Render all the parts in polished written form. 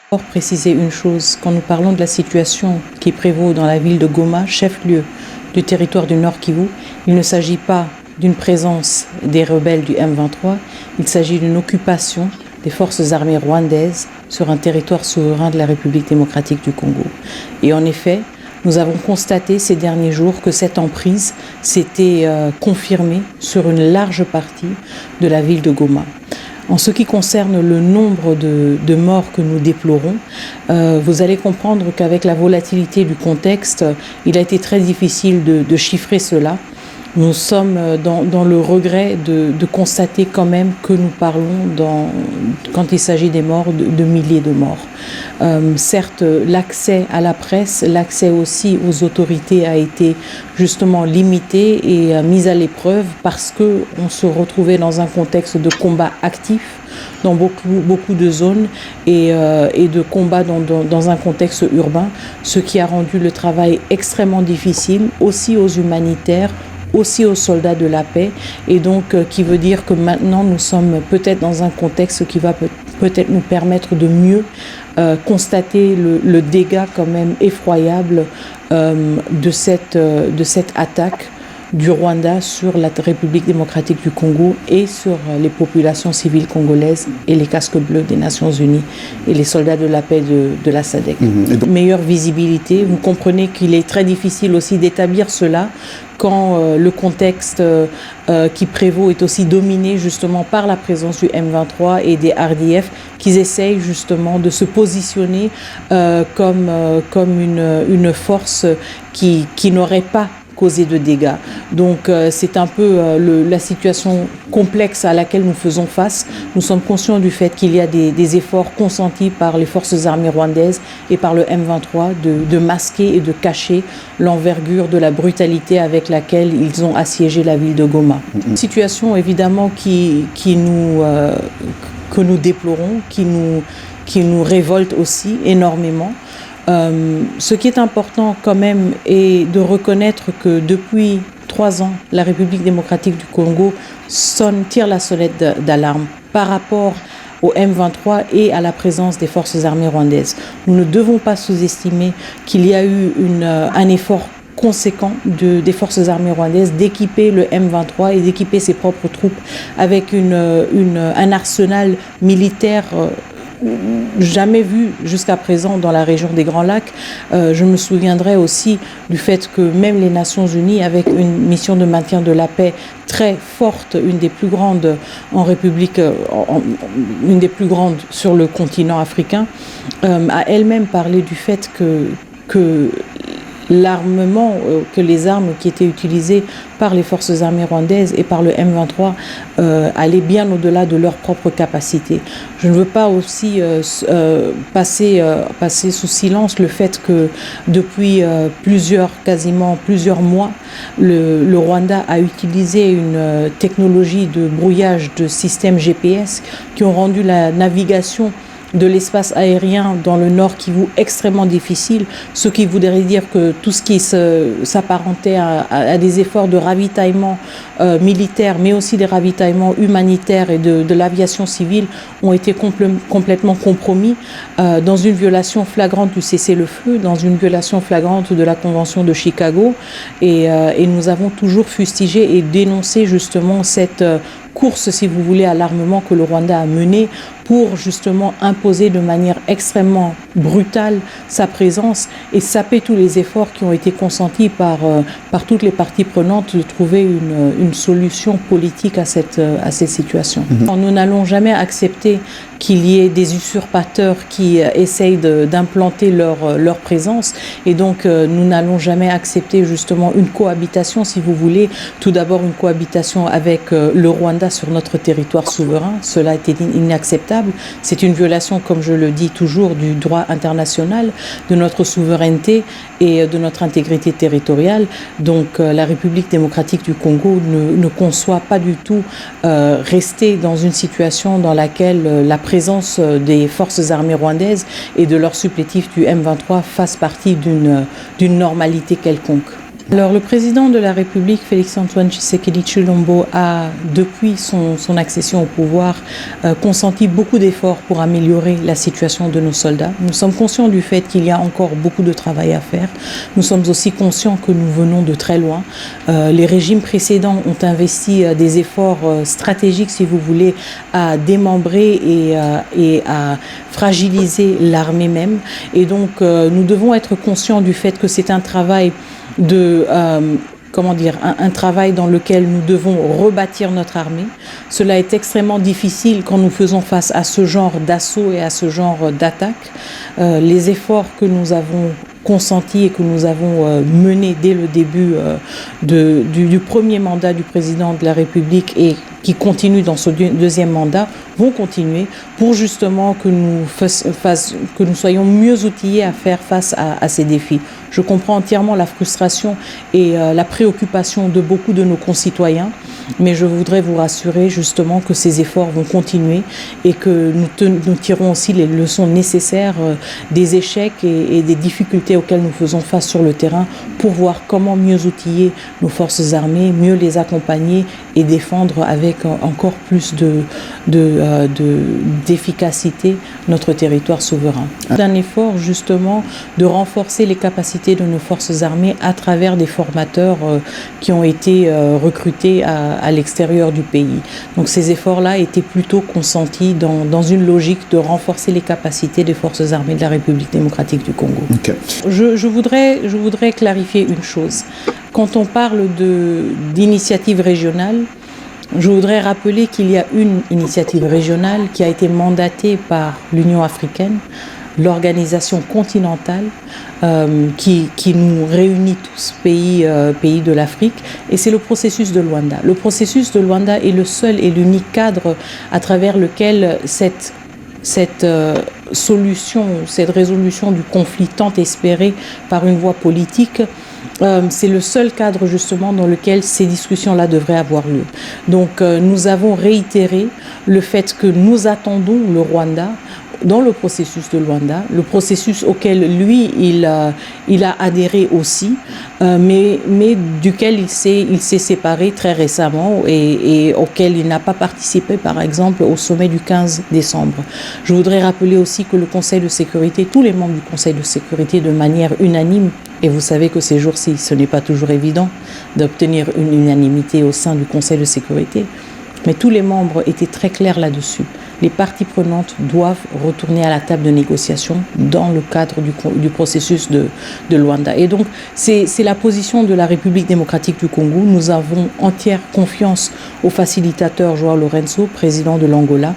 Pour préciser une chose, quand nous parlons de la situation qui prévaut dans la ville de Goma, chef-lieu du territoire du Nord Kivu, il ne s'agit pas d'une présence des rebelles du M23, il s'agit d'une occupation des forces armées rwandaises sur un territoire souverain de la République démocratique du Congo. Et en effet, nous avons constaté ces derniers jours que cette emprise s'était confirmée sur une large partie de la ville de Goma. En ce qui concerne le nombre de morts que nous déplorons, vous allez comprendre qu'avec la volatilité du contexte, il a été très difficile de chiffrer cela. Nous sommes dans le regret de constater quand même que nous parlons, quand il s'agit des morts, de milliers de morts. Certes, l'accès à la presse, l'accès aussi aux autorités a été justement limité et mis à l'épreuve parce qu'on se retrouvait dans un contexte de combat actif dans beaucoup de zones et de combat dans un contexte urbain, ce qui a rendu le travail extrêmement difficile, aussi aux humanitaires, aussi aux soldats de la paix, et donc qui veut dire que maintenant nous sommes peut-être dans un contexte qui va peut-être nous permettre de mieux constater le dégât quand même effroyable de cette attaque du Rwanda sur la République démocratique du Congo et sur les populations civiles congolaises et les casques bleus des Nations Unies et les soldats de la paix de la SADC. Meilleure visibilité, vous comprenez qu'il est très difficile aussi d'établir cela quand le contexte qui prévaut est aussi dominé justement par la présence du M23 et des RDF qui essayent justement de se positionner comme une force qui n'aurait pas causé de dégâts. Donc c'est un peu la situation complexe à laquelle nous faisons face. Nous sommes conscients du fait qu'il y a des efforts consentis par les forces armées rwandaises et par le M23 de masquer et de cacher l'envergure de la brutalité avec laquelle ils ont assiégé la ville de Goma. Une situation évidemment que nous déplorons, qui nous révolte aussi énormément. Ce qui est important quand même est de reconnaître que depuis 3 ans, la République démocratique du Congo tire la sonnette d'alarme par rapport au M23 et à la présence des forces armées rwandaises. Nous ne devons pas sous-estimer qu'il y a eu un effort conséquent des forces armées rwandaises d'équiper le M23 et d'équiper ses propres troupes avec un arsenal militaire jamais vu jusqu'à présent dans la région des Grands Lacs. Je me souviendrai aussi du fait que même les Nations Unies, avec une mission de maintien de la paix très forte, une des plus grandes en République, une des plus grandes sur le continent africain, a elle-même parlé du fait que l'armement, que les armes qui étaient utilisées par les forces armées rwandaises et par le M23 allaient bien au-delà de leurs propres capacités. Je ne veux pas aussi passer sous silence le fait que depuis quasiment plusieurs mois, le Rwanda a utilisé une technologie de brouillage de systèmes GPS qui ont rendu la navigation de l'espace aérien dans le Nord Kivu extrêmement difficile, ce qui voudrait dire que tout ce qui s'apparentait à des efforts de ravitaillement militaire, mais aussi des ravitaillements humanitaires et de l'aviation civile ont été complètement compromis dans une violation flagrante du cessez-le-feu, dans une violation flagrante de la Convention de Chicago, et nous avons toujours fustigé et dénoncé justement cette course, si vous voulez, à l'armement que le Rwanda a menée pour justement imposer de manière extrêmement brutale sa présence et saper tous les efforts qui ont été consentis par toutes les parties prenantes de trouver une solution politique à cette situation. Nous n'allons jamais accepter qu'il y ait des usurpateurs qui essayent d'implanter leur présence, et donc nous n'allons jamais accepter justement une cohabitation, si vous voulez, tout d'abord une cohabitation avec le Rwanda sur notre territoire souverain. Cela était inacceptable. C'est une violation, comme je le dis toujours, du droit international, de notre souveraineté et de notre intégrité territoriale. Donc la République démocratique du Congo ne conçoit pas du tout rester dans une situation dans laquelle la présence des forces armées rwandaises et de leur supplétif du M23 fasse partie d'une normalité quelconque. Alors, le président de la République, Félix-Antoine Tshisekedi Tshilombo, a, depuis son accession au pouvoir, consenti beaucoup d'efforts pour améliorer la situation de nos soldats. Nous sommes conscients du fait qu'il y a encore beaucoup de travail à faire. Nous sommes aussi conscients que nous venons de très loin. Les régimes précédents ont investi des efforts stratégiques, si vous voulez, à démembrer et à fragiliser l'armée même. Et donc, nous devons être conscients du fait que c'est un travail un travail dans lequel nous devons rebâtir notre armée. Cela est extrêmement difficile quand nous faisons face à ce genre d'assaut et à ce genre d'attaque. Les efforts que nous avons consentis et que nous avons menés dès le début du premier mandat du président de la République et qui continue dans ce deuxième mandat vont continuer pour justement que nous soyons mieux outillés à faire face à ces défis. Je comprends entièrement la frustration et la préoccupation de beaucoup de nos concitoyens, mais je voudrais vous rassurer justement que ces efforts vont continuer et que nous tirons aussi les leçons nécessaires des échecs et des difficultés auxquelles nous faisons face sur le terrain pour voir comment mieux outiller nos forces armées, mieux les accompagner et défendre avec encore plus d'efficacité notre territoire souverain. C'est un effort justement de renforcer les capacités de nos forces armées à travers des formateurs qui ont été recrutés à l'extérieur du pays. Donc ces efforts-là étaient plutôt consentis dans une logique de renforcer les capacités des forces armées de la République démocratique du Congo. Okay. Je voudrais clarifier une chose. Quand on parle d'initiative régionale, je voudrais rappeler qu'il y a une initiative régionale qui a été mandatée par l'Union africaine, l'organisation continentale qui nous réunit tous, pays de l'Afrique, et c'est le processus de Luanda. Le processus de Luanda est le seul et l'unique cadre à travers lequel cette solution, cette résolution du conflit tant espérée par une voie politique, c'est le seul cadre justement dans lequel ces discussions-là devraient avoir lieu. Donc nous avons réitéré le fait que nous attendons le Rwanda dans le processus de Luanda, le processus auquel lui, il a adhéré aussi, mais duquel il s'est séparé très récemment et auquel il n'a pas participé, par exemple, au sommet du 15 décembre. Je voudrais rappeler aussi que le Conseil de sécurité, tous les membres du Conseil de sécurité, de manière unanime, et vous savez que ces jours-ci, ce n'est pas toujours évident d'obtenir une unanimité au sein du Conseil de sécurité, mais tous les membres étaient très clairs là-dessus. Les parties prenantes doivent retourner à la table de négociation dans le cadre du processus de Luanda. Et donc, c'est la position de la République démocratique du Congo. Nous avons entière confiance au facilitateur João Lourenço, président de l'Angola,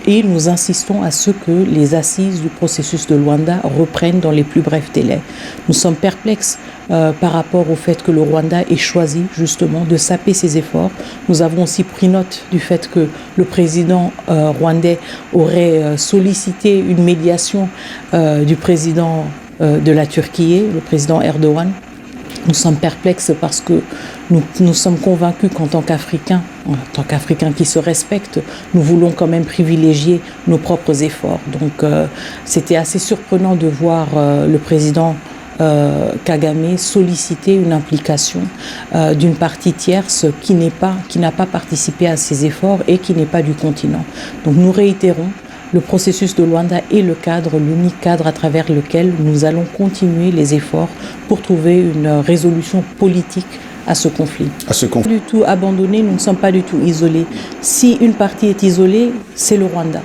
et nous insistons à ce que les assises du processus de Luanda reprennent dans les plus brefs délais. Nous sommes perplexes par rapport au fait que le Rwanda ait choisi justement de saper ses efforts. Nous avons aussi pris note du fait que le président rwandais aurait sollicité une médiation du président de la Turquie, le président Erdogan. Nous sommes perplexes parce que nous sommes convaincus qu'en tant qu'Africains, qui se respectent, nous voulons quand même privilégier nos propres efforts. Donc c'était assez surprenant de voir le président Kagame solliciter une implication d'une partie tierce qui n'a pas participé à ces efforts et qui n'est pas du continent. Donc nous réitérons, le processus de Luanda est le cadre, l'unique cadre à travers lequel nous allons continuer les efforts pour trouver une résolution politique à ce conflit. Pas du tout abandonné, nous ne sommes pas du tout isolés. Si une partie est isolée, c'est le Rwanda.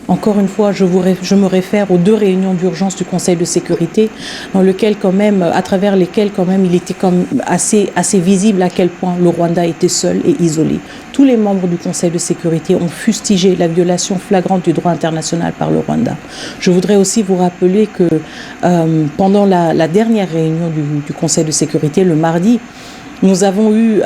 Encore une fois, je me réfère aux 2 réunions d'urgence du Conseil de sécurité, à travers lesquelles il était assez visible à quel point le Rwanda était seul et isolé. Tous les membres du Conseil de sécurité ont fustigé la violation flagrante du droit international par le Rwanda. Je voudrais aussi vous rappeler que pendant la dernière réunion du Conseil de sécurité, le mardi, nous avons eu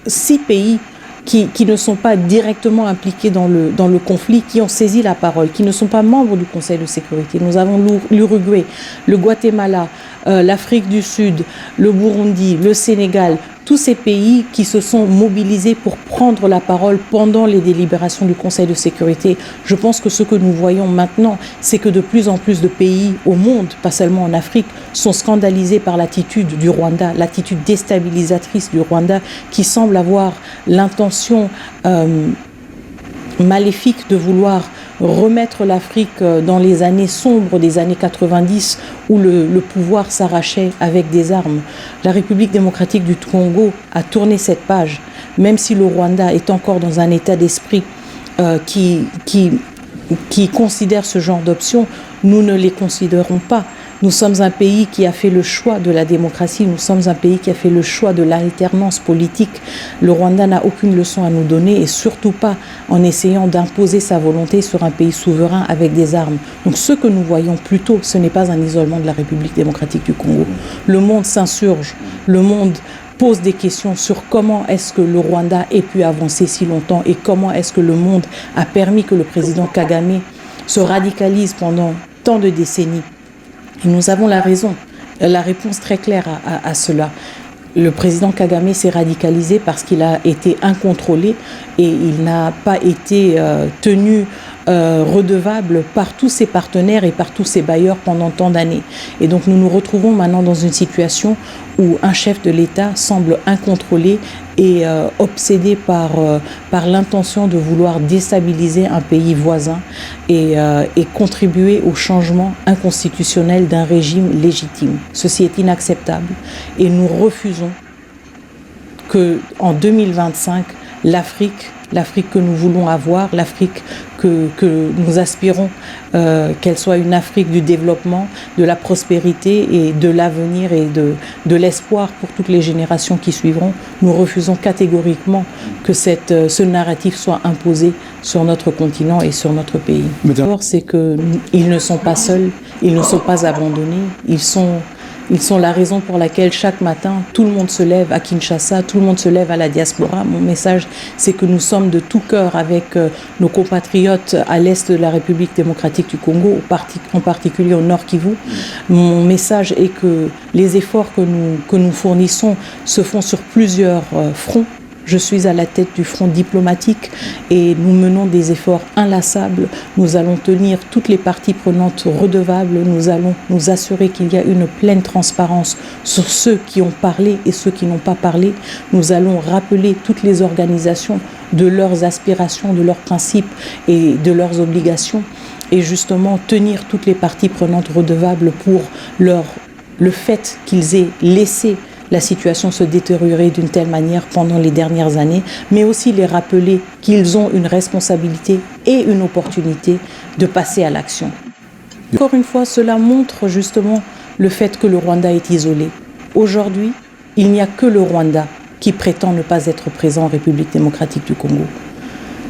6 pays qui ne sont pas directement impliqués dans le conflit, qui ont saisi la parole, qui ne sont pas membres du Conseil de sécurité. Nous avons l'Uruguay, le Guatemala, l'Afrique du Sud, le Burundi, le Sénégal. tous ces pays qui se sont mobilisés pour prendre la parole pendant les délibérations du Conseil de sécurité. Je pense que ce que nous voyons maintenant, c'est que de plus en plus de pays au monde, pas seulement en Afrique, sont scandalisés par l'attitude du Rwanda, l'attitude déstabilisatrice du Rwanda, qui semble avoir l'intention maléfique de vouloir remettre l'Afrique dans les années sombres des années 90 où le pouvoir s'arrachait avec des armes. La République démocratique du Congo a tourné cette page, même si le Rwanda est encore dans un état d'esprit qui considère ce genre d'options, nous ne les considérons pas. Nous sommes un pays qui a fait le choix de la démocratie, nous sommes un pays qui a fait le choix de l'alternance politique. Le Rwanda n'a aucune leçon à nous donner et surtout pas en essayant d'imposer sa volonté sur un pays souverain avec des armes. Donc ce que nous voyons plutôt, ce n'est pas un isolement de la République démocratique du Congo. Le monde s'insurge, le monde pose des questions sur comment est-ce que le Rwanda ait pu avancer si longtemps et comment est-ce que le monde a permis que le président Kagame se radicalise pendant tant de décennies. Et nous avons la réponse très claire à cela. Le président Kagame s'est radicalisé parce qu'il a été incontrôlé et il n'a pas été tenu redevable par tous ses partenaires et par tous ses bailleurs pendant tant d'années. Et donc nous nous retrouvons maintenant dans une situation où un chef de l'État semble incontrôlé et obsédé par l'intention de vouloir déstabiliser un pays voisin et contribuer au changement inconstitutionnel d'un régime légitime. Ceci est inacceptable et nous refusons qu'en 2025, l'Afrique que nous voulons avoir, l'Afrique que nous aspirons, qu'elle soit une Afrique du développement, de la prospérité et de l'avenir et de l'espoir pour toutes les générations qui suivront. Nous refusons catégoriquement que ce narratif soit imposé sur notre continent et sur notre pays. D'abord, c'est qu'ils ne sont pas seuls, ils ne sont pas abandonnés, ils sont la raison pour laquelle chaque matin, tout le monde se lève à Kinshasa, tout le monde se lève à la diaspora. Mon message, c'est que nous sommes de tout cœur avec nos compatriotes à l'est de la République démocratique du Congo, en particulier au Nord Kivu. Mon message est que les efforts que nous fournissons se font sur plusieurs fronts. Je suis à la tête du front diplomatique et nous menons des efforts inlassables. Nous allons tenir toutes les parties prenantes redevables. Nous allons nous assurer qu'il y a une pleine transparence sur ceux qui ont parlé et ceux qui n'ont pas parlé. Nous allons rappeler toutes les organisations de leurs aspirations, de leurs principes et de leurs obligations et justement tenir toutes les parties prenantes redevables pour le fait qu'ils aient laissé la situation se détériorer d'une telle manière pendant les dernières années, mais aussi les rappeler qu'ils ont une responsabilité et une opportunité de passer à l'action. Encore une fois, cela montre justement le fait que le Rwanda est isolé. Aujourd'hui, il n'y a que le Rwanda qui prétend ne pas être présent en République démocratique du Congo.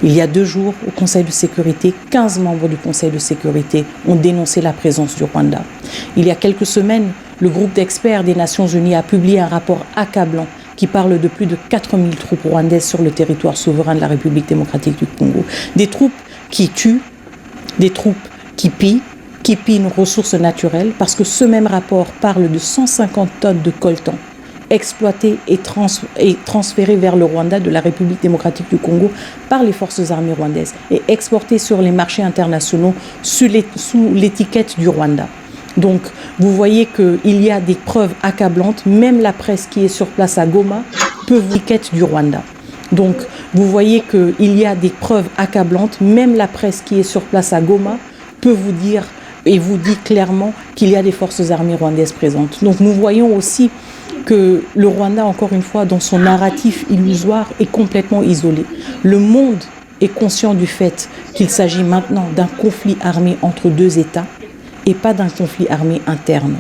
Il y a 2 jours, au Conseil de sécurité, 15 membres du Conseil de sécurité ont dénoncé la présence du Rwanda. Il y a quelques semaines, le groupe d'experts des Nations Unies a publié un rapport accablant qui parle de plus de 4000 troupes rwandaises sur le territoire souverain de la République démocratique du Congo. Des troupes qui tuent, des troupes qui pillent nos ressources naturelles, parce que ce même rapport parle de 150 tonnes de coltan exploité et transféré vers le Rwanda de la République démocratique du Congo par les forces armées rwandaises et exporté sur les marchés internationaux sous l'étiquette du Rwanda. Donc, vous voyez qu'il y a des preuves accablantes. Même la presse qui est sur place à Goma peut vous l'étiquette du Rwanda. Donc, vous voyez qu'il y a des preuves accablantes. Même la presse qui est sur place à Goma peut vous dire et vous dit clairement qu'il y a des forces armées rwandaises présentes. Donc, nous voyons aussi que le Rwanda, encore une fois, dans son narratif illusoire, est complètement isolé. Le monde est conscient du fait qu'il s'agit maintenant d'un conflit armé entre 2 États et pas d'un conflit armé interne.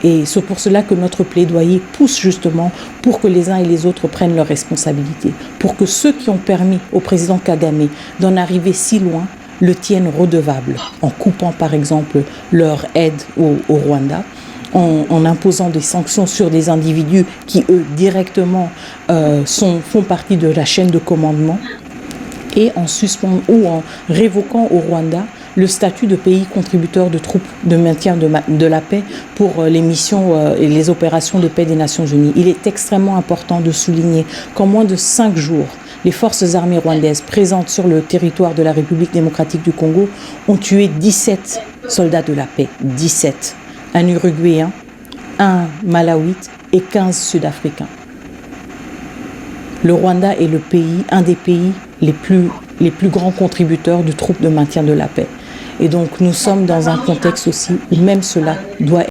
Et c'est pour cela que notre plaidoyer pousse justement pour que les uns et les autres prennent leurs responsabilités, pour que ceux qui ont permis au président Kagame d'en arriver si loin le tiennent redevable, en coupant par exemple leur aide au Rwanda, en imposant des sanctions sur des individus qui, eux, directement font partie de la chaîne de commandement, et en suspendant ou en révoquant au Rwanda le statut de pays contributeur de troupes de maintien de la paix pour les missions et les opérations de paix des Nations Unies. Il est extrêmement important de souligner qu'en moins de 5 jours, les forces armées rwandaises présentes sur le territoire de la République démocratique du Congo ont tué 17 soldats de la paix, 17, un Uruguayen, un Malawite et 15 Sud-Africains. Le Rwanda est un des pays les plus grands contributeurs de troupes de maintien de la paix. Et donc nous sommes dans un contexte aussi où même cela doit